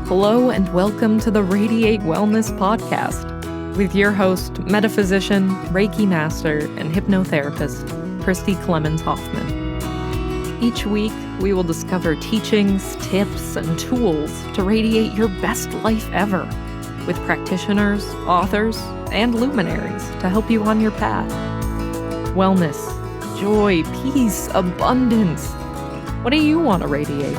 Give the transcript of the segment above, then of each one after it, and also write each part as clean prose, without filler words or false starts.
Hello and welcome to the Radiate Wellness Podcast with your host, metaphysician, Reiki master, and hypnotherapist, Christy Clemens Hoffman. Each week, we will discover teachings, tips, and tools to radiate your best life ever with practitioners, authors, and luminaries to help you on your path. Wellness, joy, peace, abundance. What do you want to radiate?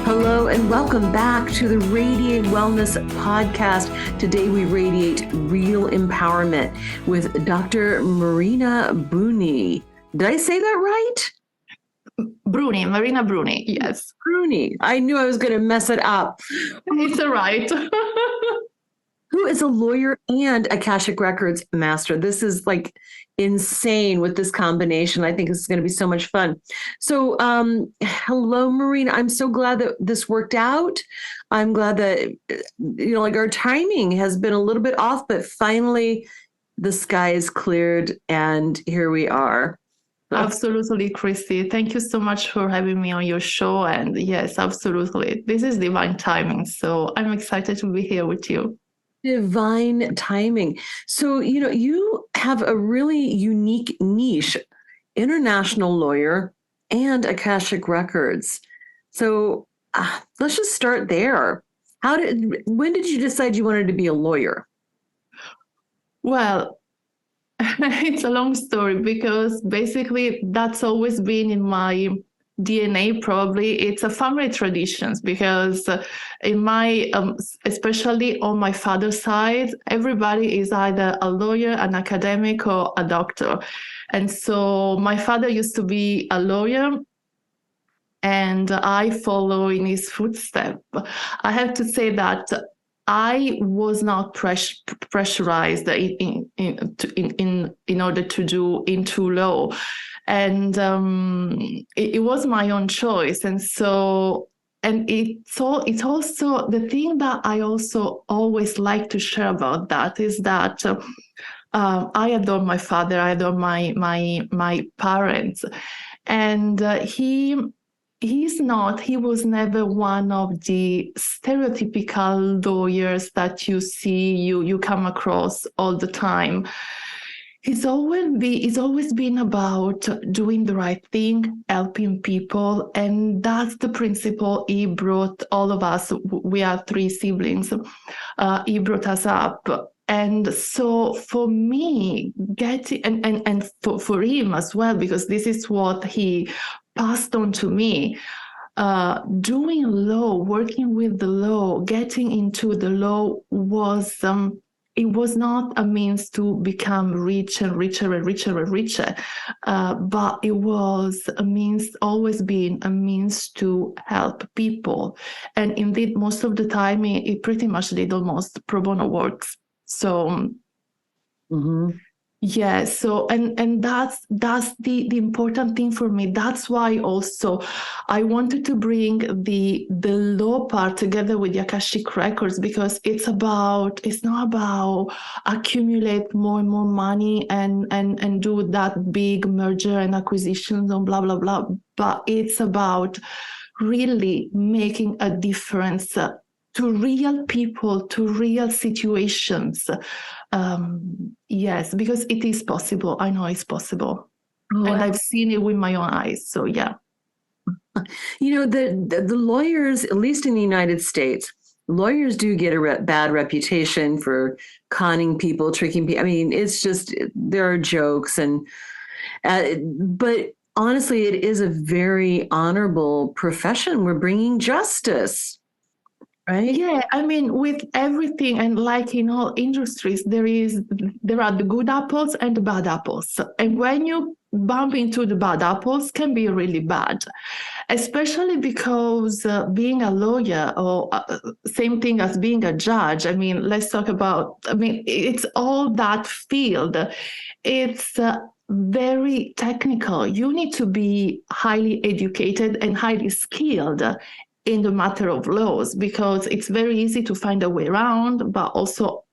Hello and welcome back to the Radiate Wellness Podcast. Today we radiate real empowerment with Dr. Marina Bruni. Did I say that right? Bruni, Marina Bruni, yes. Bruni. I knew I was going to mess it up. It's all right. Who is a lawyer and Akashic Records master. This is like insane with this combination. I think this is going to be so much fun. So, hello, Marina. I'm so glad that this worked out. I'm glad that, like our timing has been a little bit off, but finally the sky is cleared and here we are. Absolutely, Christy. Thank you so much for having me on your show. And yes, absolutely. This is divine timing. So I'm excited to be here with you. Divine timing. So, you have a really unique niche, international lawyer and Akashic Records. So let's just start there. When did you decide you wanted to be a lawyer? Well, it's a long story because basically that's always been in my DNA. Probably it's a family traditions because in my especially on my father's side, everybody is either a lawyer, an academic, or a doctor. And so my father used to be a lawyer and I follow in his footsteps. I have to say that I was not pressurized in order to do into law. And it was my own choice. And so, and it's also the thing that I also always like to share about that is that I adore my father, I adore my parents. And he was never one of the stereotypical lawyers that you come across all the time. It's always been about doing the right thing, helping people, and that's the principle he brought all of us. We are 3 siblings. He brought us up. And so for me, and for him as well, because this is what he passed on to me, doing law, working with the law, getting into the law was it was not a means to become rich and richer and richer and richer, but it was always been a means to help people. And indeed, most of the time, it pretty much did almost pro bono works. So, yeah, so and that's the important thing for me. That's why also I wanted to bring the law part together with the Akashic Records, because it's not about accumulate more and more money and do that big merger and acquisitions and blah blah blah, but it's about really making a difference to real people, to real situations. Yes, because it is possible. I know it's possible. Oh, and I've seen it with my own eyes. So, yeah. The lawyers, at least in the United States, lawyers do get a bad reputation for conning people, tricking people. I mean, it's just, there are jokes. But honestly, it is a very honorable profession. We're bringing justice. Right. Yeah, I mean, with everything, and like in all industries, there are the good apples and the bad apples. And when you bump into the bad apples, can be really bad, especially because being a lawyer or same thing as being a judge. I mean, let's talk about. I mean, it's all that field. It's very technical. You need to be highly educated and highly skilled in the matter of laws, because it's very easy to find a way around, but also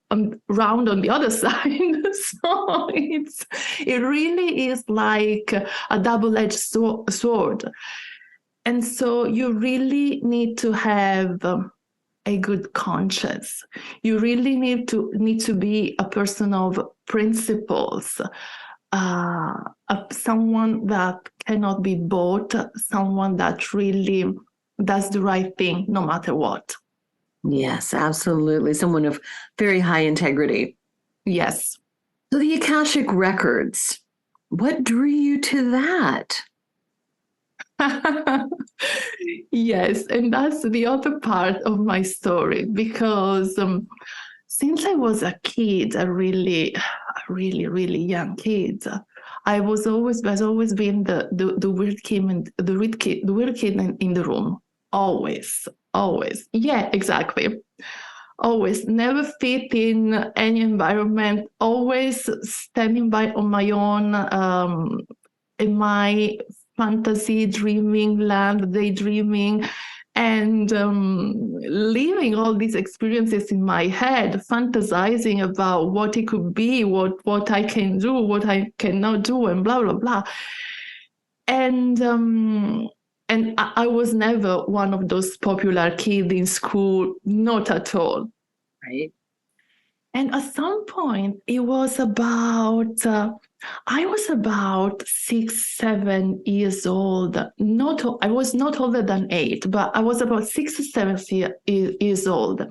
round on the other side. So it really is like a double-edged sword. And so you really need to have a good conscience. You really need to be a person of principles, someone that cannot be bought, someone that really does the right thing no matter what. Yes, absolutely. Someone of very high integrity. Yes. So the Akashic Records, what drew you to that? Yes, and that's the other part of my story, because since I was a kid, a really young kid, I was always been the weird kid and the weird kid in the room. Always. Yeah, exactly. Always, never fit in any environment. Always standing by on my own, in my fantasy dreaming land, daydreaming, and living all these experiences in my head, fantasizing about what it could be, what I can do, what I cannot do, and blah blah blah. And I was never one of those popular kids in school, not at all. Right. And at some point, it was about, I was about 6, 7 years old. I was not older than 8, but I was about 6 or 7 years old.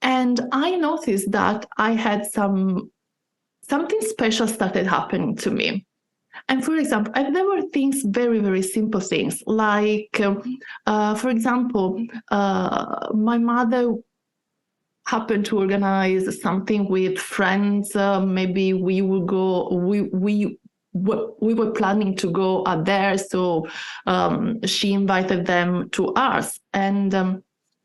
And I noticed that I had something special started happening to me. And for example, there were things, very, very simple things, like, for example, my mother happened to organize something with friends. Maybe we would go, we were planning to go out there. So she invited them to us. And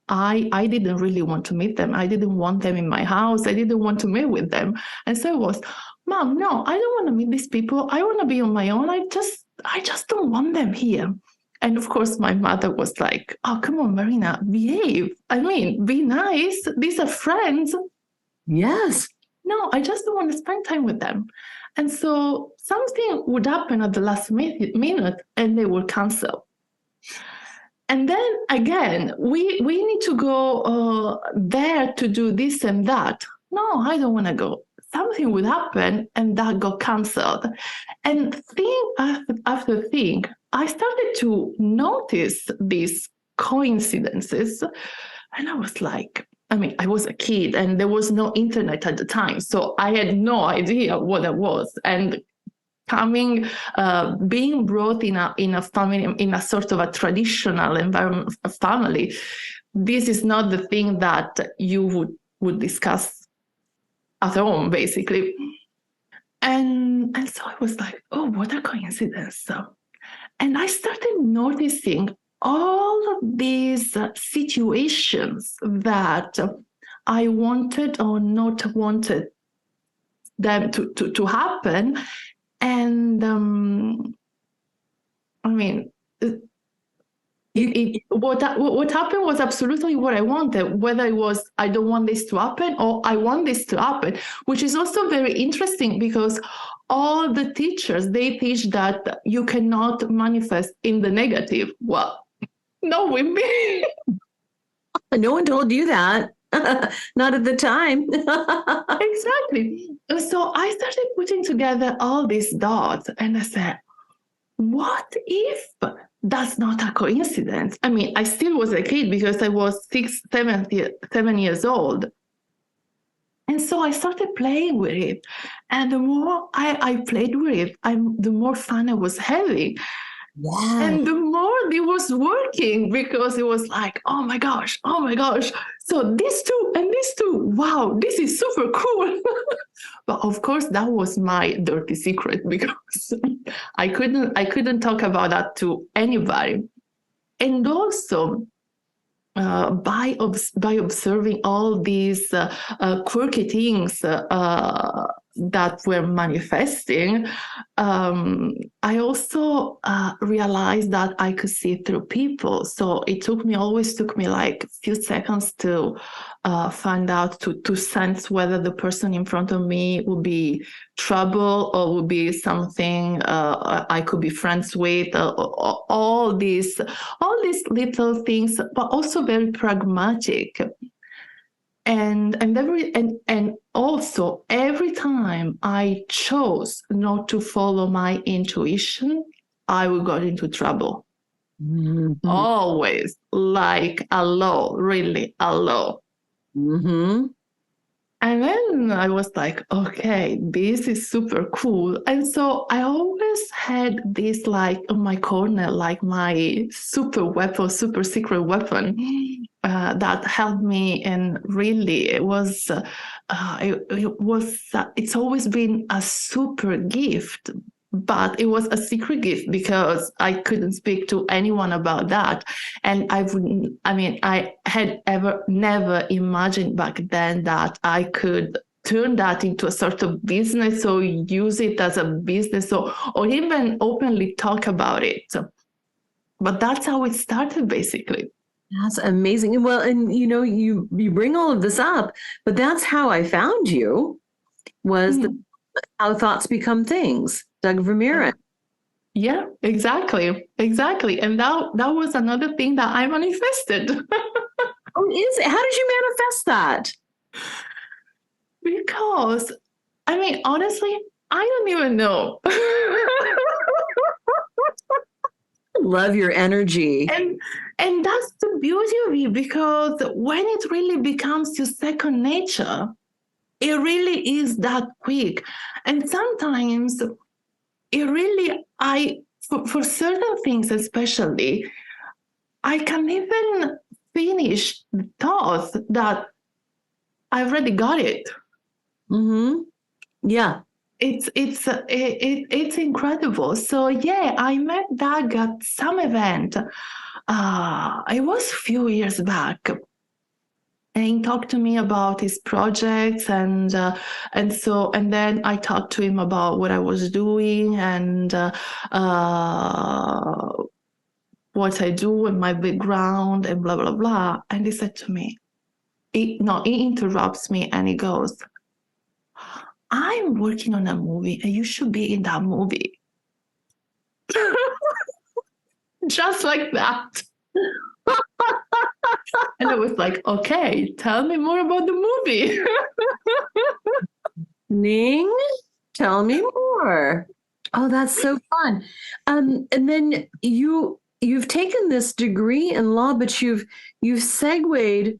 I didn't really want to meet them. I didn't want them in my house. I didn't want to meet with them. And so it was, Mom, no, I don't want to meet these people. I want to be on my own. I just don't want them here. And of course, my mother was like, oh, come on, Marina, behave. I mean, be nice. These are friends. Yes. No, I just don't want to spend time with them. And so something would happen at the last minute and they will cancel. And then again, we need to go there to do this and that. No, I don't want to go. Something would happen and that got canceled. And thing after thing, I started to notice these coincidences. And I was like, I mean, I was a kid and there was no internet at the time. So I had no idea what it was. And being brought in a family, in a sort of a traditional environment, a family, this is not the thing that you would discuss at home, basically. And so I was like, oh, what a coincidence. And I started noticing all of these situations that I wanted or not wanted them to happen. And I mean, what happened was absolutely what I wanted, whether it was I don't want this to happen or I want this to happen, which is also very interesting because all the teachers, they teach that you cannot manifest in the negative. Well, no, with me. No one told you that. Not at the time. Exactly. So I started putting together all these dots and I said, what if that's not a coincidence? I mean, I still was a kid because I was 7 years old. And so I started playing with it. And the more I played with it, the more fun I was having. Wow. And the more it was working because it was like, oh my gosh. So these two and these two, wow, this is super cool. But of course, that was my dirty secret because I couldn't talk about that to anybody. And also, by observing all these quirky things that were manifesting, I also realized that I could see through people. So it always took me like a few seconds to find out, to sense whether the person in front of me would be trouble or would be something I could be friends with. All these little things, but also very pragmatic. And also every time I chose not to follow my intuition, I would get into trouble. Mm-hmm. Always, like a law, really a law. Mm-hmm. And then I was like, okay, this is super cool. And so I always had this like on my corner, like my super weapon, super secret weapon that helped me. And really, it's always been a super gift. But it was a secret gift because I couldn't speak to anyone about that. And I had never imagined back then that I could turn that into a sort of business or use it as a business or even openly talk about it. But that's how it started, basically. That's amazing. Well, and you bring all of this up, but that's how I found you, was How Thoughts Become Things, Doug Vermeeren. Yeah, exactly. And that was another thing that I manifested. Oh, is it? How did you manifest that? Because, honestly, I don't even know. Love your energy. And that's the beauty of it, because when it really becomes your second nature, it really is that quick. And sometimes it really, for certain things especially, I can even finish the thoughts that I already got it. Mm-hmm. Yeah. It's incredible. So yeah, I met Doug at some event. It was a few years back. And he talked to me about his projects, and then I talked to him about what I was doing and what I do and my background and blah blah blah. And he said to me, he interrupts me and he goes, "I'm working on a movie, and you should be in that movie." Just like that. And I was like, okay, tell me more about the movie. Ning, tell me more. Oh, that's so fun. And then you've taken this degree in law, but you've segued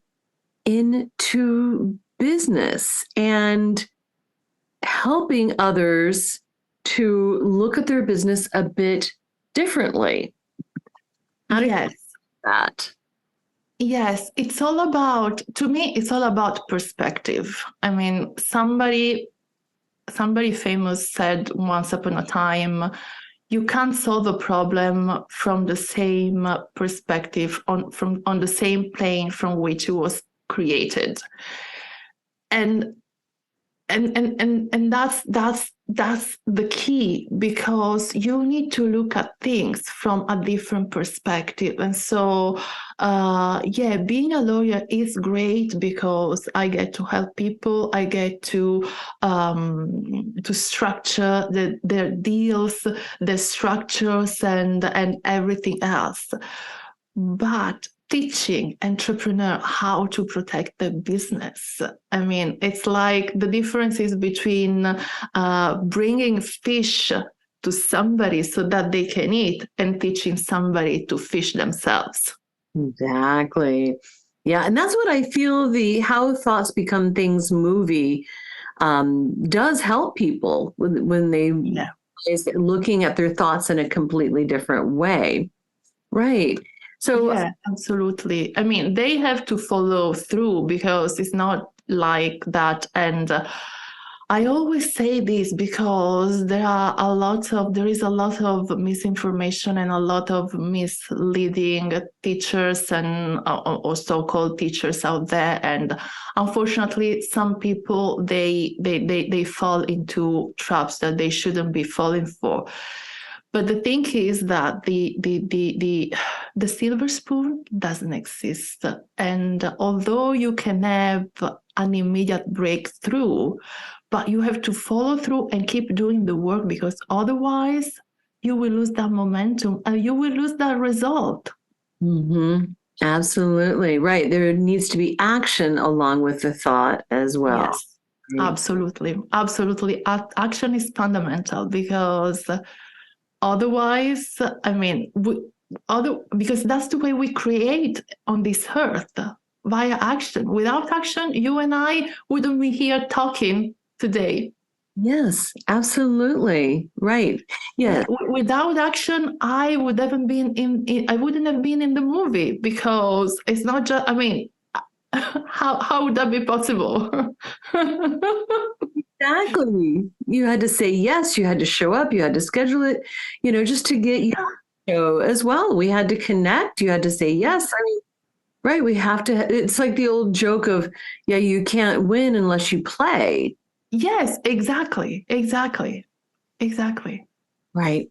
into business and helping others to look at their business a bit differently. How do you do that? Yes, to me, it's all about perspective. Somebody famous said once upon a time, you can't solve a problem from the same perspective, on the same plane from which it was created. And that's the key, because you need to look at things from a different perspective. And so being a lawyer is great because I get to help people. I get to structure their deals, their structures, and everything else. But teaching entrepreneur how to protect their business, it's like the difference is between bringing fish to somebody so that they can eat and teaching somebody to fish themselves. Exactly. Yeah. And that's what I feel the How Thoughts Become Things movie does help people when they is looking at their thoughts in a completely different way. Right. So yeah, absolutely. They have to follow through, because it's not like that. And I always say this because there is a lot of misinformation and a lot of misleading teachers and or so-called teachers out there. And unfortunately, some people they fall into traps that they shouldn't be falling for. But the thing is that the silver spoon doesn't exist. And although you can have an immediate breakthrough, but you have to follow through and keep doing the work, because otherwise you will lose that momentum and you will lose that result. Mm-hmm. Absolutely. Right. There needs to be action along with the thought as well. Yes, absolutely. Absolutely. Action is fundamental, because otherwise, because that's the way we create on this earth, via action. Without action, you and I wouldn't be here talking today. Yes, absolutely. Right. Yeah. Without action, I would have been I wouldn't have been in the movie, because it's not just, how would that be possible? Exactly. You had to say yes, you had to show up, you had to schedule it, just to get you show as well. We had to connect, you had to say yes. Right. We have to, it's like the old joke of, you can't win unless you play. Yes, exactly. Right.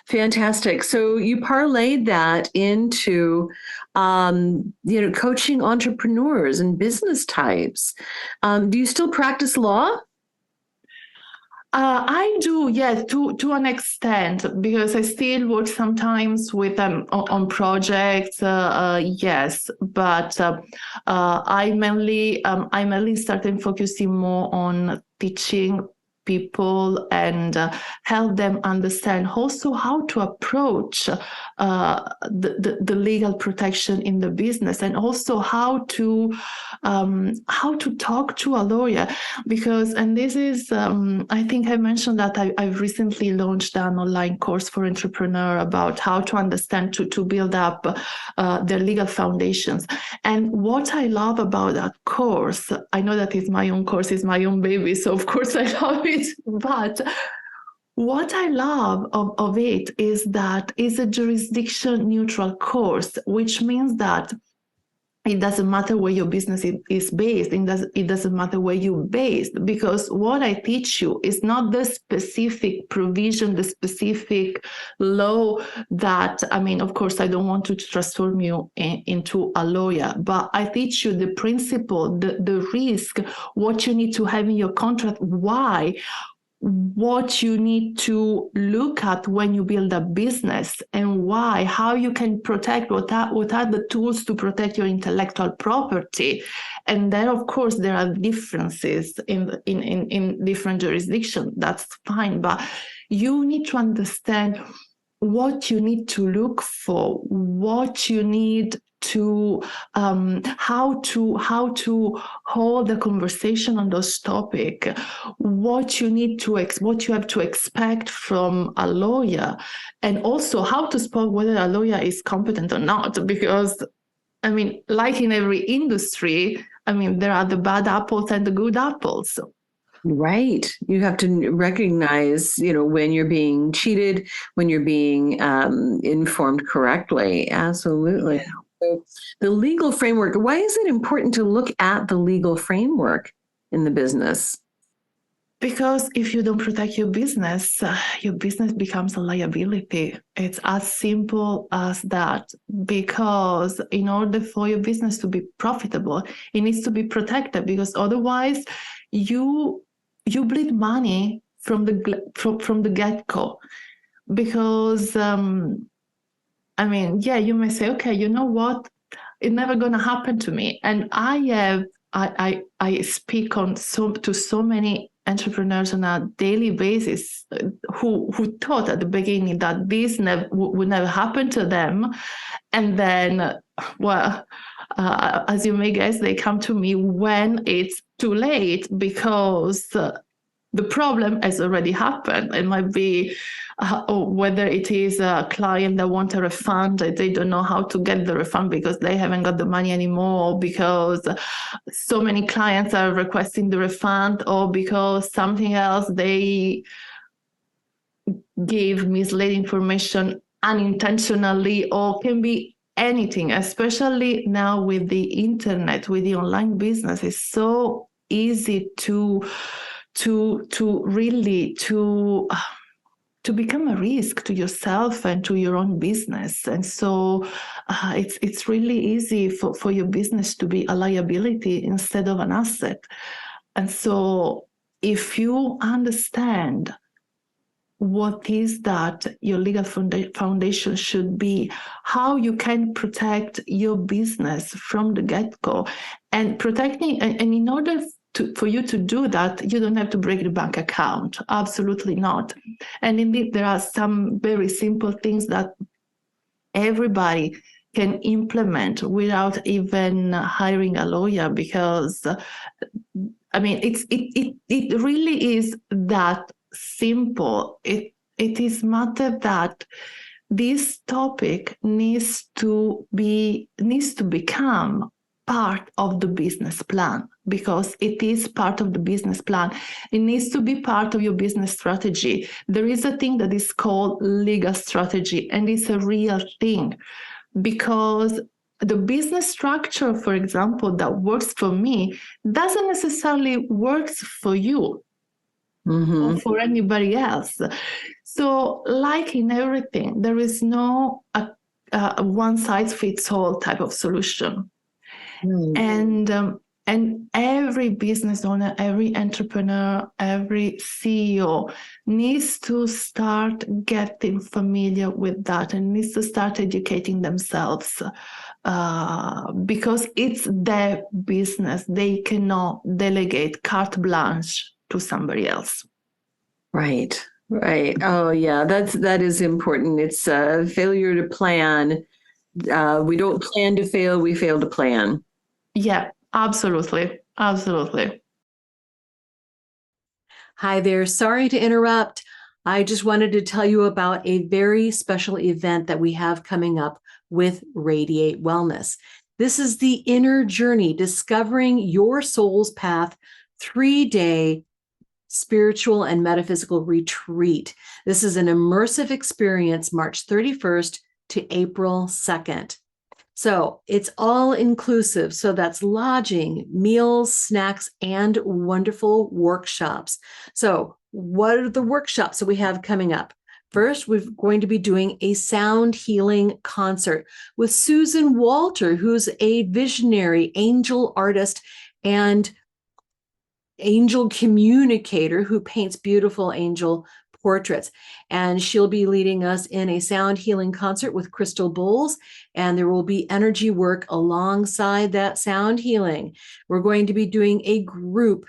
Fantastic. So you parlayed that into, coaching entrepreneurs and business types. Do you still practice law? I do, yes, to an extent, because I still work sometimes with them on projects. Yes, but I mainly started focusing more on teaching people and help them understand also how to approach the legal protection in the business, and also how to talk to a lawyer. Because, and this is, I think I mentioned that I've recently launched an online course for entrepreneurs about how to understand, to build up their legal foundations. And what I love about that course, I know that it's my own course, it's my own baby, so of course I love it. But what I love of it is that it's a jurisdiction neutral course, which means that it doesn't matter where your business is based. It doesn't matter where you're based, because what I teach you is not the specific provision, the specific law that, of course, I don't want to transform you into a lawyer, but I teach you the principle, the risk, what you need to have in your contract, why, what you need to look at when you build a business, and why, how you can protect, what are the tools to protect your intellectual property. And then, of course, there are differences in different jurisdictions. That's fine, but you need to understand what you need to look for, what you need to how to hold the conversation on those topics, what you have to expect from a lawyer, and also how to spot whether a lawyer is competent or not. Because like in every industry, there are the bad apples and the good apples. Right. You have to recognize, when you're being cheated, when you're being informed correctly. Absolutely. Yeah. So the legal framework, why is it important to look at the legal framework in the business? Because if you don't protect your business becomes a liability. It's as simple as that. Because in order for your business to be profitable, it needs to be protected, because otherwise you bleed money from the get-go. Because you may say, okay, you know what, it's never going to happen to me. And I speak to so many entrepreneurs on a daily basis who thought at the beginning that this would never happen to them, and then as you may guess, they come to me when it's too late, because the problem has already happened. It might be whether it is a client that wants a refund, that they don't know how to get the refund because they haven't got the money anymore, because so many clients are requesting the refund, or because something else, they gave misleading information unintentionally, or can be anything, especially now with the internet, with the online business. It's so easy to really become a risk to yourself and to your own business. And so it's really easy for your business to be a liability instead of an asset. And so if you understand what is that your legal foundation should be, how you can protect your business from the get-go, and protecting, and in order for you to do that, you don't have to break the bank account. Absolutely not. And indeed, there are some very simple things that everybody can implement without even hiring a lawyer, because I mean, it really is that simple. It is matter that this topic needs to become part of the business plan, because it is part of the business plan. It needs to be part of your business strategy. There is a thing that is called legal strategy, and it's a real thing, because the business structure, for example, that works for me doesn't necessarily work for you or for anybody else. So, like in everything, there is no one-size-fits-all type of solution. And every business owner, every entrepreneur, every CEO needs to start getting familiar with that, and needs to start educating themselves, because it's their business. They cannot delegate carte blanche to somebody else. Right. Oh, yeah, that is important. It's a failure to plan. We don't plan to fail, we fail to plan. Yeah, absolutely. Absolutely. Hi there. Sorry to interrupt. I just wanted to tell you about a very special event that we have coming up with Radiate Wellness. This is the Inner Journey, Discovering Your Soul's Path 3-day spiritual and metaphysical retreat. This is an immersive experience, March 31st to April 2nd. So it's all inclusive. So that's lodging, meals, snacks, and wonderful workshops. So what are the workshops that we have coming up? First, we're going to be doing a sound healing concert with Susan Walter, who's a visionary angel artist and angel communicator who paints beautiful angel portraits. And she'll be leading us in a sound healing concert with crystal bowls, and there will be energy work alongside that sound healing. We're going to be doing a group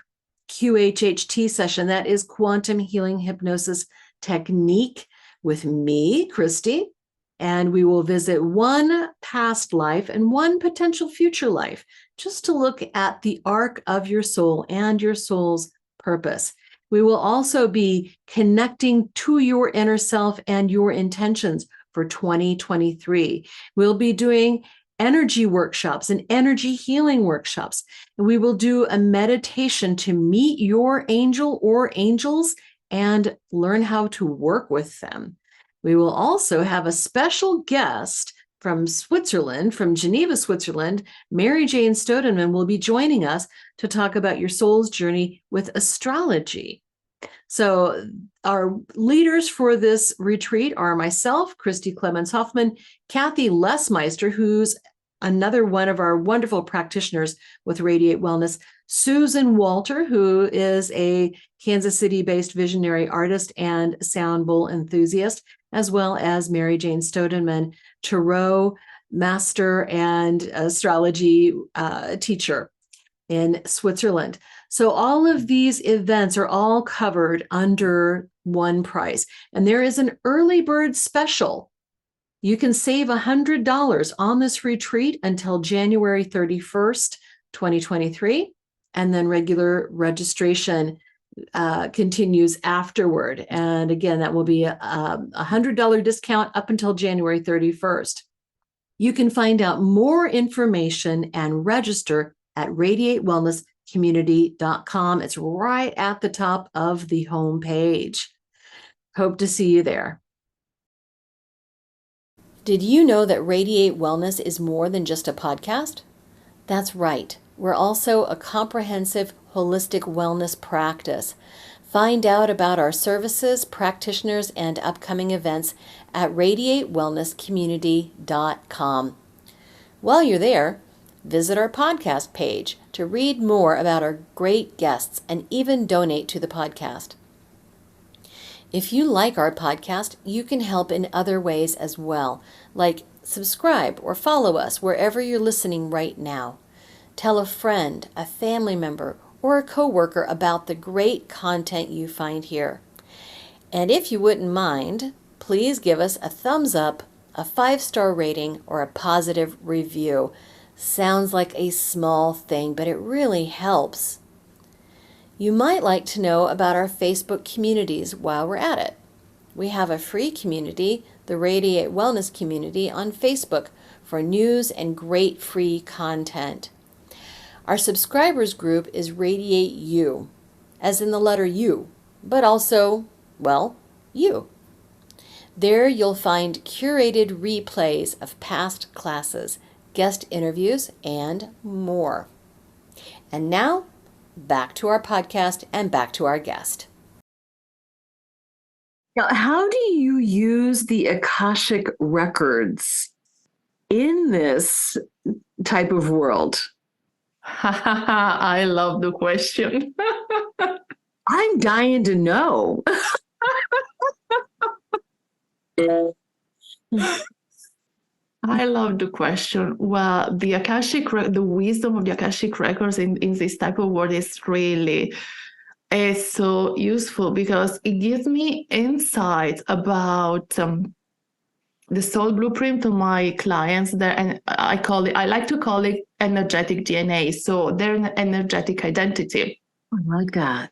QHHT session, that is quantum healing hypnosis technique, with me, Christy, and we will visit one past life and one potential future life, just to look at the arc of your soul and your soul's purpose. We will also be connecting to your inner self and your intentions for 2023. We'll be doing energy workshops and energy healing workshops. And we will do a meditation to meet your angel or angels and learn how to work with them. We will also have a special guest from Switzerland, from Geneva, Switzerland. Mary Jane Stodenman will be joining us to talk about your soul's journey with astrology. So our leaders for this retreat are myself, Christy Clemens Hoffman, Kathy Lesmeister, who's another one of our wonderful practitioners with Radiate Wellness, Susan Walter, who is a Kansas City-based visionary artist and sound bowl enthusiast, as well as Mary Jane Stodenman, tarot master and astrology teacher in Switzerland. So all of these events are all covered under one price. And there is an early bird special. You can save $100 on this retreat until January 31st, 2023. And then regular registration continues afterward. And again, that will be a $100 discount up until January 31st. You can find out more information and register at radiatewellnesscommunity.com. It's right at the top of the homepage. Hope to see you there. Did you know that Radiate Wellness is more than just a podcast? That's right. We're also a comprehensive, holistic wellness practice. Find out about our services, practitioners, and upcoming events at radiatewellnesscommunity.com. While you're there, visit our podcast page to read more about our great guests and even donate to the podcast. If you like our podcast, you can help in other ways as well, like subscribe or follow us wherever you're listening right now. Tell a friend, a family member, or a coworker about the great content you find here. And if you wouldn't mind, please give us a thumbs up, a 5-star rating, or a positive review. Sounds like a small thing, but it really helps. You might like to know about our Facebook communities while we're at it. We have a free community, the Radiate Wellness Community, on Facebook for news and great free content. Our subscribers group is Radiate You, as in the letter U, but also, well, you. There you'll find curated replays of past classes, guest interviews, and more. And now, back to our podcast and back to our guest. Now, how do you use the Akashic Records in this type of world? I love the question. I'm dying to know. I love the question. Well, the wisdom of the Akashic Records in this type of world is so useful because it gives me insight about the soul blueprint of my clients there, and I like to call it energetic DNA. So their energetic identity. I like that.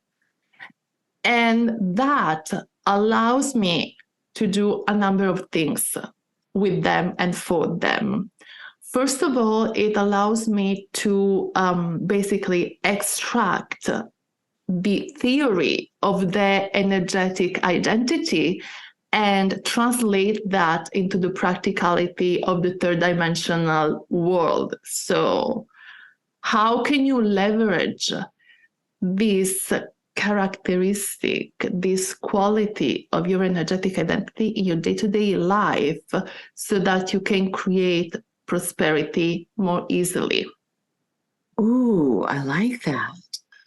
And that allows me to do a number of things with them and for them. First of all, it allows me to basically extract the theory of their energetic identity and translate that into the practicality of the third dimensional world. So how can you leverage this characteristic, this quality of your energetic identity in your day-to-day life so that you can create prosperity more easily? Ooh, I like that.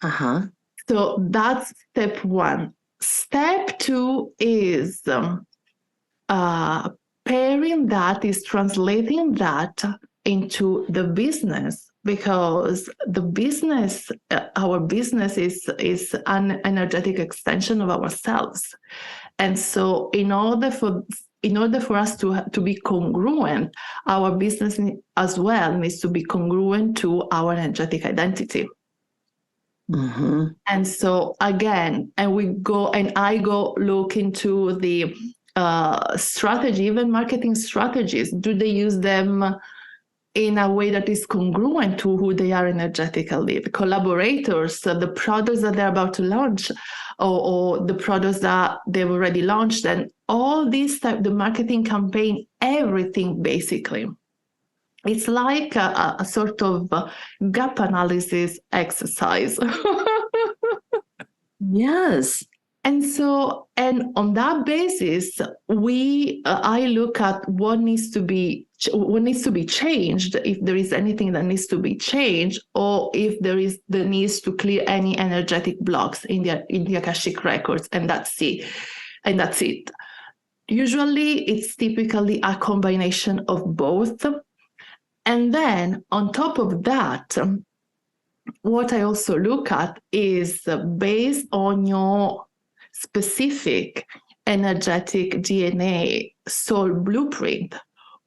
Uh-huh. So that's step one. Step two is pairing that, is translating that into the business, because the business, our business is an energetic extension of ourselves. And so in order for us to be congruent, our business as well needs to be congruent to our energetic identity. Mm-hmm. And so again, I go look into the strategy, even marketing strategies. Do they use them in a way that is congruent to who they are energetically? The collaborators, the products that they're about to launch, or the products that they've already launched, and all these the marketing campaign, everything basically. It's like a sort of gap analysis exercise. Yes. And on that basis, I look at what needs to be changed, if there is anything that needs to be changed, or if there needs to clear any energetic blocks in the Akashic Records, and that's it. Usually, it's typically a combination of both. And then on top of that, what I also look at is based on your specific energetic DNA soul blueprint,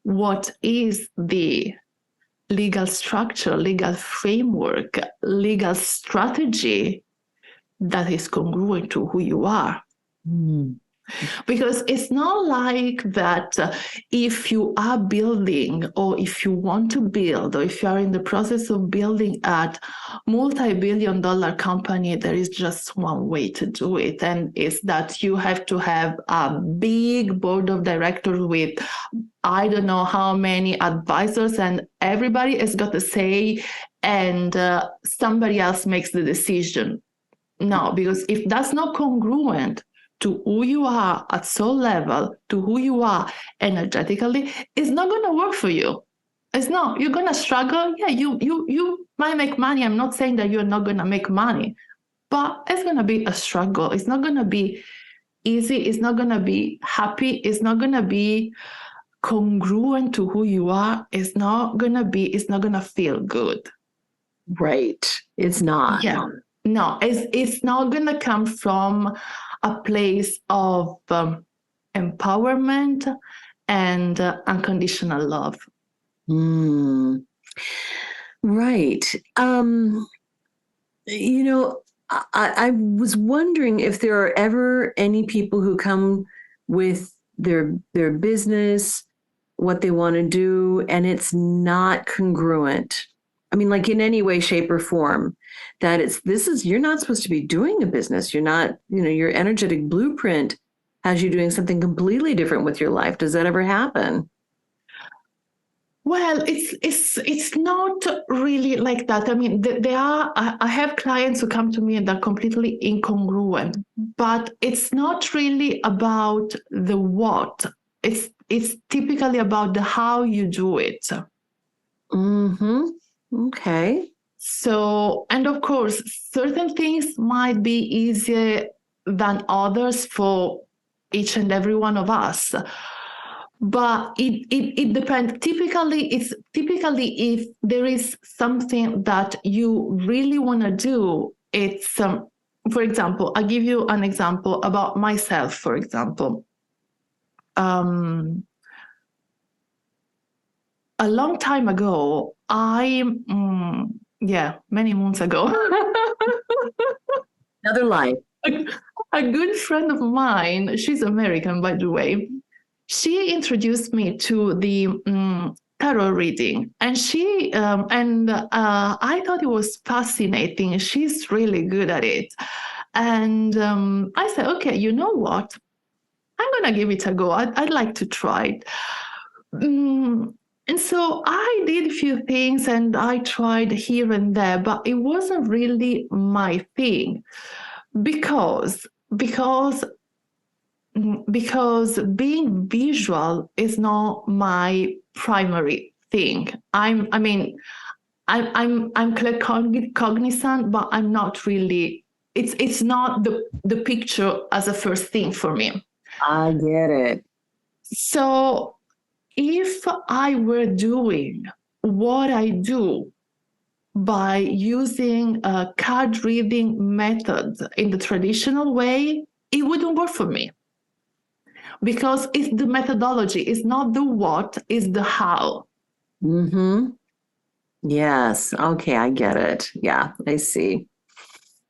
what is the legal structure, legal framework, legal strategy that is congruent to who you are. Mm. Because it's not like that if you are building, or if you want to build, or if you are in the process of building a multi-billion-dollar company, there is just one way to do it. And it's that you have to have a big board of directors with I don't know how many advisors, and everybody has got a say, and somebody else makes the decision. No, because if that's not congruent to who you are at soul level, to who you are energetically, it's not going to work for you. It's not. You're going to struggle. Yeah, you might make money. I'm not saying that you're not going to make money, but it's going to be a struggle. It's not going to be easy. It's not going to be happy. It's not going to be congruent to who you are. It's not going to feel good. Right. It's not. Yeah. No, it's not going to come from a place of empowerment and unconditional love. Mm. Right. I was wondering if there are ever any people who come with their business, what they want to do, and it's not congruent. I mean, like in any way, shape, or form, that you're not supposed to be doing a business. You're not, your energetic blueprint has you doing something completely different with your life. Does that ever happen? Well, it's not really like that. I mean, I have clients who come to me and they're completely incongruent, but it's not really about the what. It's typically about the how you do it. Mm-hmm. Okay. So, and of course, certain things might be easier than others for each and every one of us. But it depends. Typically if there is something that you really want to do, it's for example, I'll give you an example about myself, for example. A long time ago, many months ago, Another life. a good friend of mine, she's American, by the way, she introduced me to the tarot reading, and I thought it was fascinating. She's really good at it. And I said, okay, you know what? I'm going to give it a go. I'd like to try it. And so I did a few things and I tried here and there, but it wasn't really my thing because being visual is not my primary thing. I'm cognizant, but I'm not really. It's not the picture as a first thing for me. I get it. So if I were doing what I do by using a card reading method in the traditional way, it wouldn't work for me. Because it's the methodology, it's not the what, it's the how. Mm-hmm. Yes. Okay, I get it. Yeah, I see.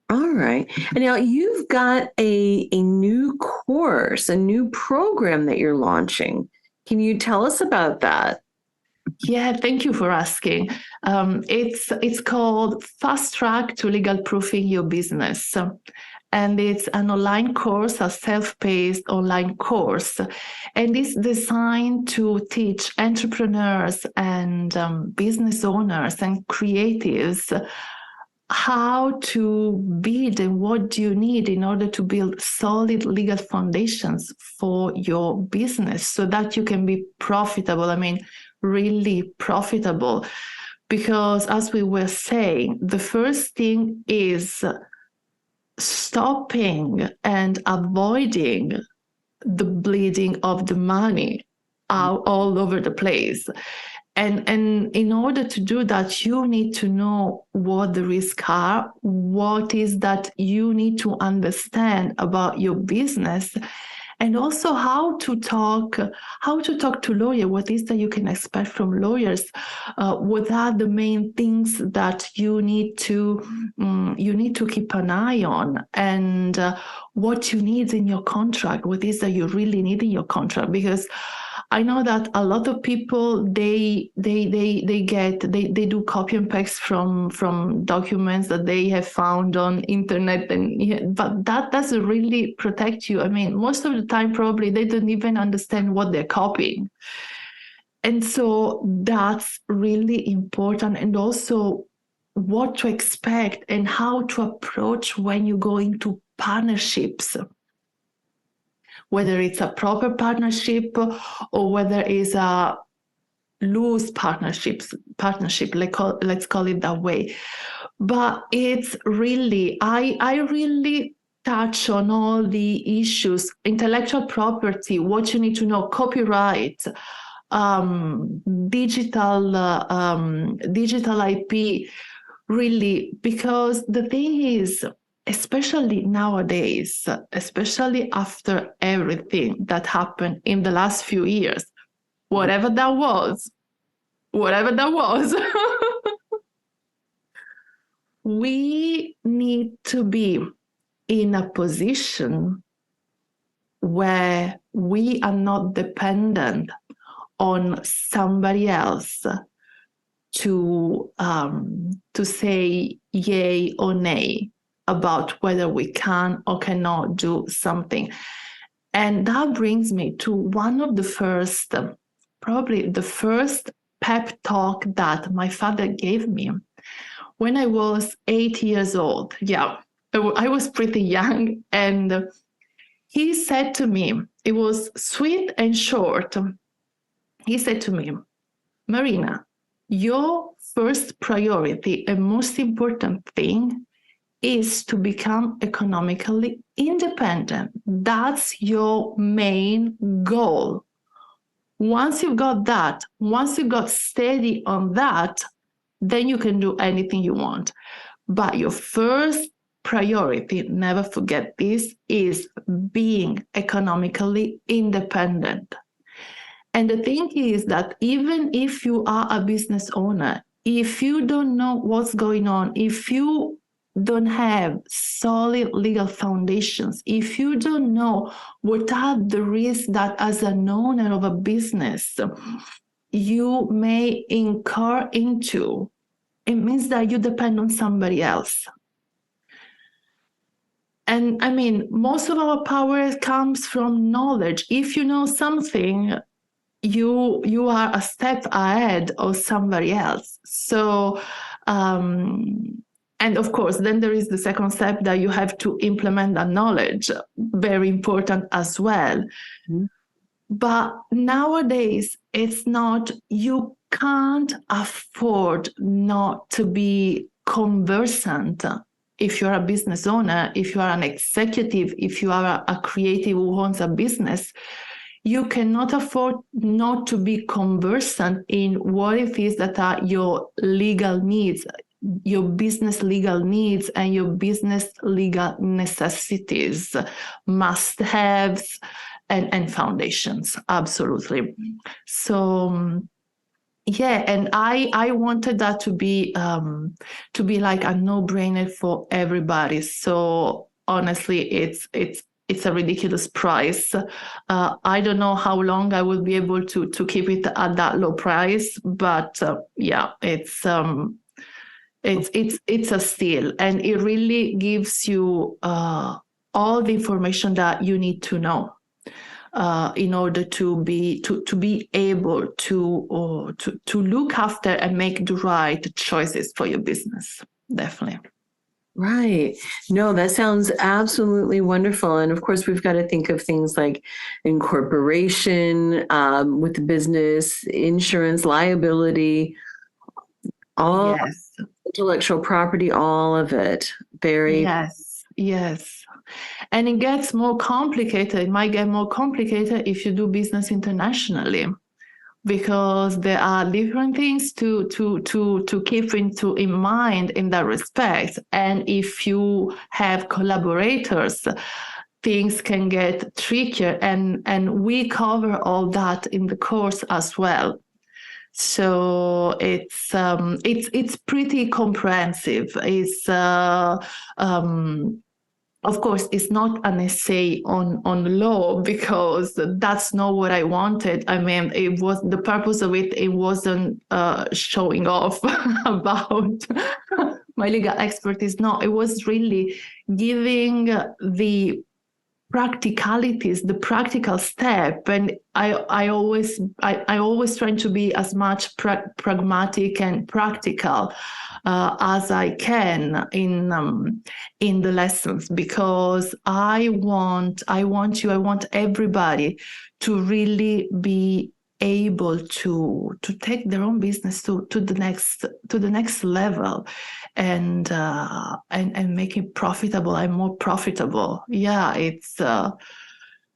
All right. And now you've got a new course, a new program that you're launching. Can you tell us about that? Yeah, thank you for asking. It's called Fast Track to Legal Proofing Your Business. And it's an online course, a self-paced online course. And it's designed to teach entrepreneurs and business owners and creatives how to build and what do you need in order to build solid legal foundations for your business so that you can be profitable. I mean, really profitable. Because as we were saying, the first thing is stopping and avoiding the bleeding of the money out all over the place. And in order to do that, you need to know what the risks are, what is that you need to understand about your business, and also how to talk to lawyers. What is that you can expect from lawyers? What are the main things that you need to keep an eye on, and what you need in your contract? What is that you really need in your contract? Because I know that a lot of people they do copy and paste from documents that they have found on internet, but that doesn't really protect you. I mean, most of the time probably they don't even understand what they're copying, and so that's really important. And also what to expect and how to approach when you go into partnerships, whether it's a proper partnership or whether it's a loose partnership, let's call it that way. But it's really, I really touch on all the issues: intellectual property, what you need to know, copyright, digital IP, really, because the thing is, especially nowadays, especially after everything that happened in the last few years, whatever that was, we need to be in a position where we are not dependent on somebody else to say yay or nay about whether we can or cannot do something. And that brings me to one of the first, probably the first pep talk that my father gave me when I was 8 years old. Yeah, I was pretty young. And he said to me, it was sweet and short. He said to me, Marina, your first priority and most important thing is to become economically independent. That's your main goal. Once you've got that, once you got steady on that, then you can do anything you want. But your first priority, never forget this, is being economically independent. And the thing is that even if you are a business owner, if you don't know what's going on, if you don't have solid legal foundations, if you don't know what are the risks that as an owner of a business you may incur into, it means that you depend on somebody else. And I mean, most of our power comes from knowledge. If you know something, you are a step ahead of somebody else. So, and of course, then there is the second step that you have to implement that knowledge. Very important as well. Mm-hmm. But nowadays, it's not, you can't afford not to be conversant. If you're a business owner, if you are an executive, if you are a creative who owns a business, you cannot afford not to be conversant in what it is that are your legal needs, your business legal needs and your business legal necessities, must-haves, and foundations. Absolutely. So yeah, and I wanted that to be like a no-brainer for everybody. So honestly, it's a ridiculous price. I don't know how long I will be able to keep it at that low price, but yeah, it's a steal, and it really gives you all the information that you need to know in order to be able to look after and make the right choices for your business. Definitely. Right. No, that sounds absolutely wonderful. And of course, we've got to think of things like incorporation with the business, insurance, liability, all yes. Intellectual property, all of it. Very. Yes. And it gets more complicated. It might get more complicated if you do business internationally, because there are different things to keep in mind in that respect. And if you have collaborators, things can get trickier, and we cover all that in the course as well. So it's pretty comprehensive. It's of course, it's not an essay on law, because that's not what I wanted. I mean, it was the purpose of it. It wasn't showing off about my legal expertise. No, it was really giving the practicalities, the practical step. And I always try to be as much pragmatic and practical as I can in the lessons, because I want everybody to really be able to take their own business to the next level, and make it profitable and more profitable. Yeah, it's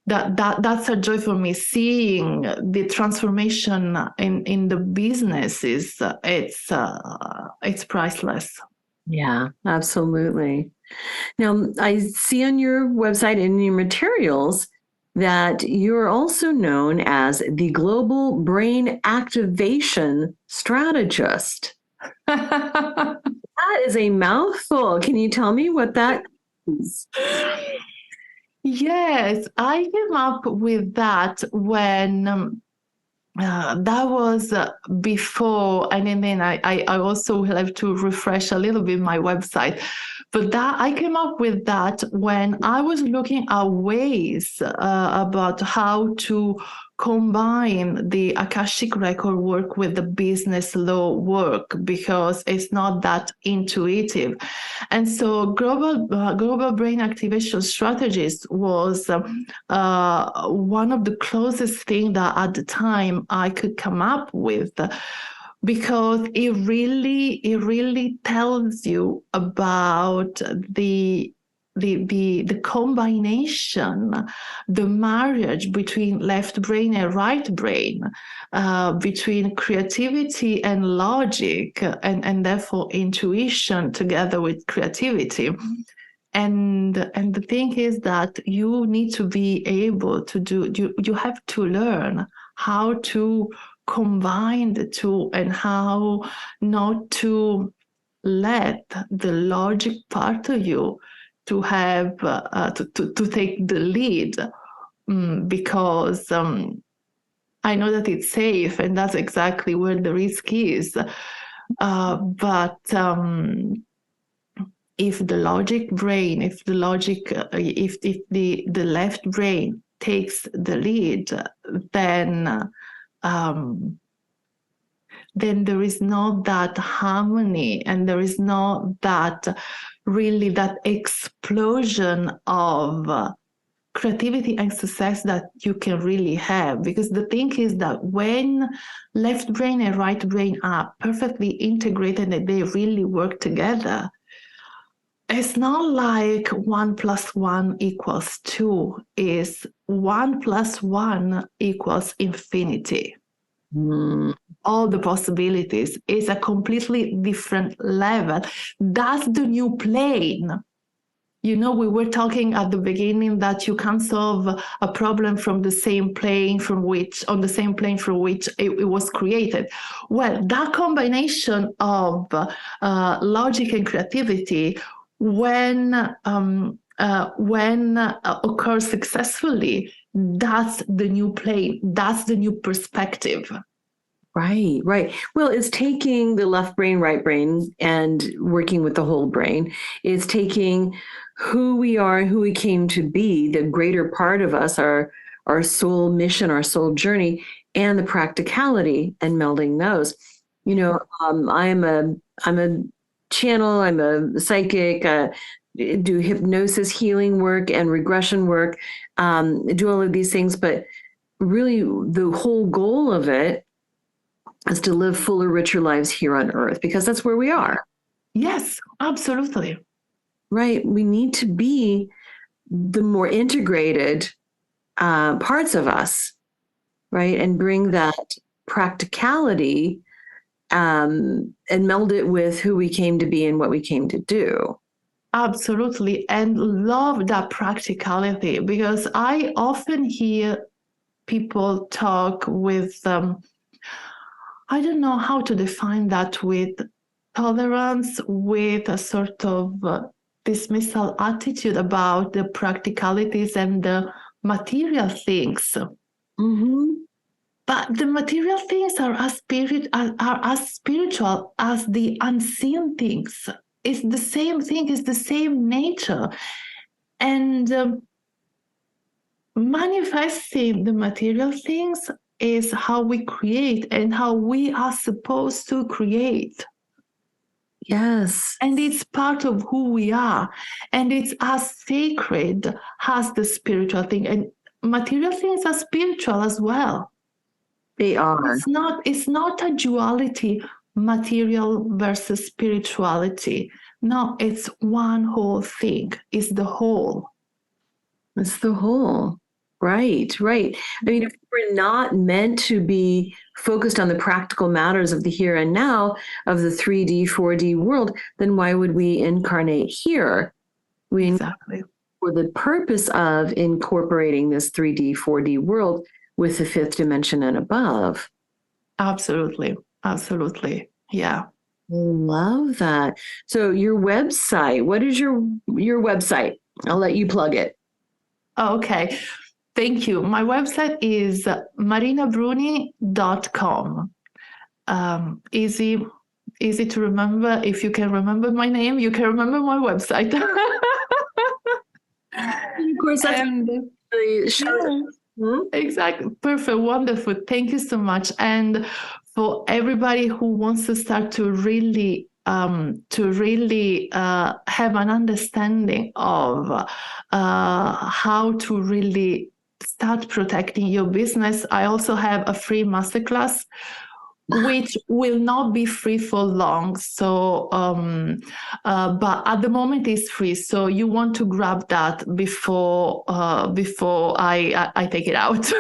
that's a joy for me, seeing the transformation in the business. It's priceless. Yeah, absolutely. Now, I see on your website and in your materials that you're also known as the Global Brain Activation Strategist. That is a mouthful. Can you tell me what that is? Yes, I came up with that when that was before, and then I also will have to refresh a little bit my website. But that I came up with that when I was looking at ways about how to combine the Akashic record work with the business law work, because it's not that intuitive. And so global brain activation strategist was one of the closest things that at the time I could come up with, because it really tells you about the combination, the marriage between left brain and right brain, between creativity and logic, and therefore intuition together with creativity. And the thing is that you need to be able to you have to learn how to combine the two, and how not to let the logic part of you to have to take the lead, because I know that it's safe, and that's exactly where the risk is. But if the left brain takes the lead, then there is not that harmony, and there is not that explosion of creativity and success that you can really have. Because the thing is that when left brain and right brain are perfectly integrated and they really work together, it's not like 1 + 1 = 2. Is 1 + 1 = infinity. All the possibilities is a completely different level. That's the new plane. You know, we were talking at the beginning that you can't solve a problem from the same plane from which it was created. Well, that combination of logic and creativity, when occurs successfully, that's the new plane. That's the new perspective. Right. Well, it's taking the left brain, right brain, and working with the whole brain. It's taking who we are and who we came to be, the greater part of us, our soul mission, our soul journey, and the practicality, and melding those. You know, I'm a channel. I'm a psychic. Do hypnosis, healing work, and regression work. Do all of these things, but really, the whole goal of it is to live fuller, richer lives here on Earth, because that's where we are. Yes, absolutely. Right. We need to be the more integrated parts of us, right? And bring that practicality and meld it with who we came to be and what we came to do. Absolutely. And love that practicality, because I often hear people talk with, I don't know how to define that, with tolerance, with a sort of dismissal attitude about the practicalities and the material things. Mm-hmm. But the material things are as spiritual as the unseen things. It's the same thing, it's the same nature. And manifesting the material things is how we create and how we are supposed to create. Yes. And it's part of who we are. And it's as sacred as the spiritual thing. And material things are spiritual as well. They are. It's not a duality, material versus spirituality. No, it's one whole thing. It's the whole. It's the whole. Right, right. I mean, if we're not meant to be focused on the practical matters of the here and now of the 3D, 4D world, then why would we incarnate here? Exactly. For the purpose of incorporating this 3D, 4D world with the fifth dimension and above. Absolutely. Absolutely. Yeah. I love that. So your website, what is your website? I'll let you plug it. Okay. Thank you. My website is marinabruni.com. Easy to remember. If you can remember my name, you can remember my website. Of course, that's exactly. Perfect. Wonderful. Thank you so much. And for everybody who wants to start to really have an understanding of how to really start protecting your business, I also have a free masterclass, which will not be free for long. So, but at the moment it's free. So you want to grab that before I take it out.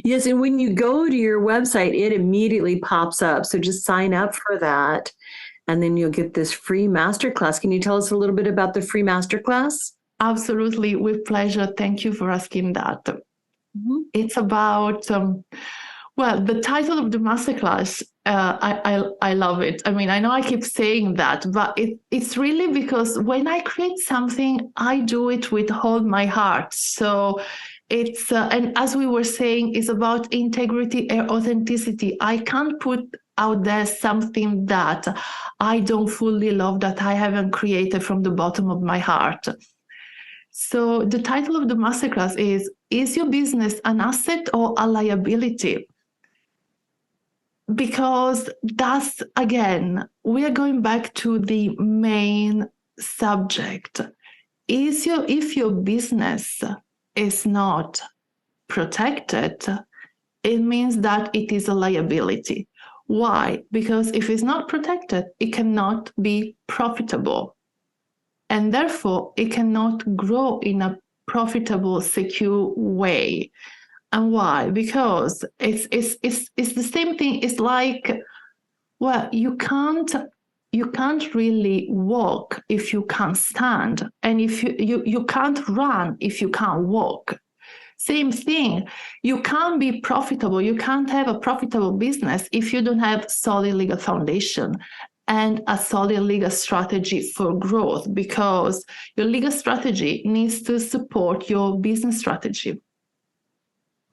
Yes, and when you go to your website, it immediately pops up. So just sign up for that, and then you'll get this free masterclass. Can you tell us a little bit about the free masterclass? Absolutely, with pleasure. Thank you for asking that. Mm-hmm. It's about, well, the title of the masterclass, I love it. I mean, I know I keep saying that, but it's really because when I create something, I do it with all my heart. So it's, and as we were saying, it's about integrity and authenticity. I can't put out there something that I don't fully love, that I haven't created from the bottom of my heart. So the title of the masterclass is your business an asset or a liability? Because that's, again, we are going back to the main subject. If your business is not protected, it means that it is a liability. Why? Because if it's not protected, it cannot be profitable. And therefore, it cannot grow in a profitable, secure way. And why? Because it's the same thing. It's like, well, you can't really walk if you can't stand, and if you can't run if you can't walk. Same thing. You can't be profitable. You can't have a profitable business if you don't have solid legal foundation and a solid legal strategy for growth, because your legal strategy needs to support your business strategy.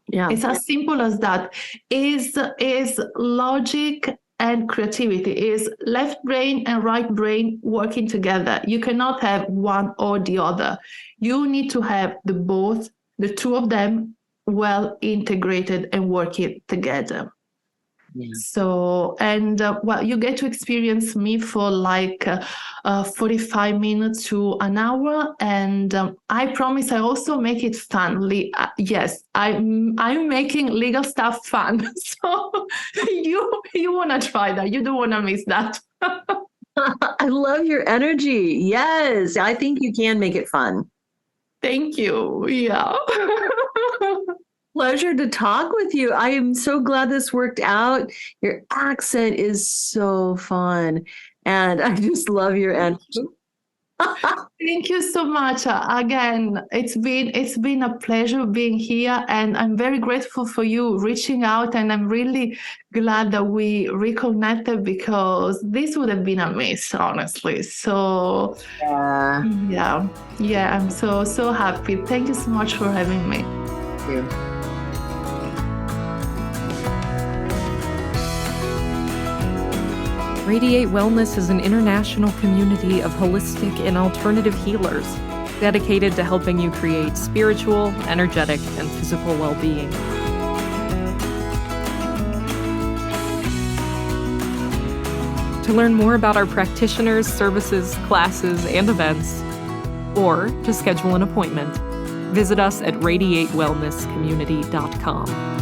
Yeah. It's as simple as that. Is logic and creativity, is left brain and right brain working together. You cannot have one or the other. You need to have the two of them well integrated and working together. Yeah. So, and well, you get to experience me for like 45 minutes to an hour, and I promise I also make it fun. Yes, I'm making legal stuff fun. So you want to try that. You don't want to miss that. I love your energy. Yes, I think you can make it fun. Thank you. Yeah. Pleasure to talk with you. I am so glad this worked out. Your accent is so fun. And I just love your energy. Thank you so much. Again, it's been a pleasure being here, and I'm very grateful for you reaching out, and I'm really glad that we reconnected, because this would have been a miss, honestly. So yeah, I'm so happy. Thank you so much for having me. Thank you. Radiate Wellness is an international community of holistic and alternative healers dedicated to helping you create spiritual, energetic, and physical well-being. To learn more about our practitioners, services, classes, and events, or to schedule an appointment, visit us at radiatewellnesscommunity.com.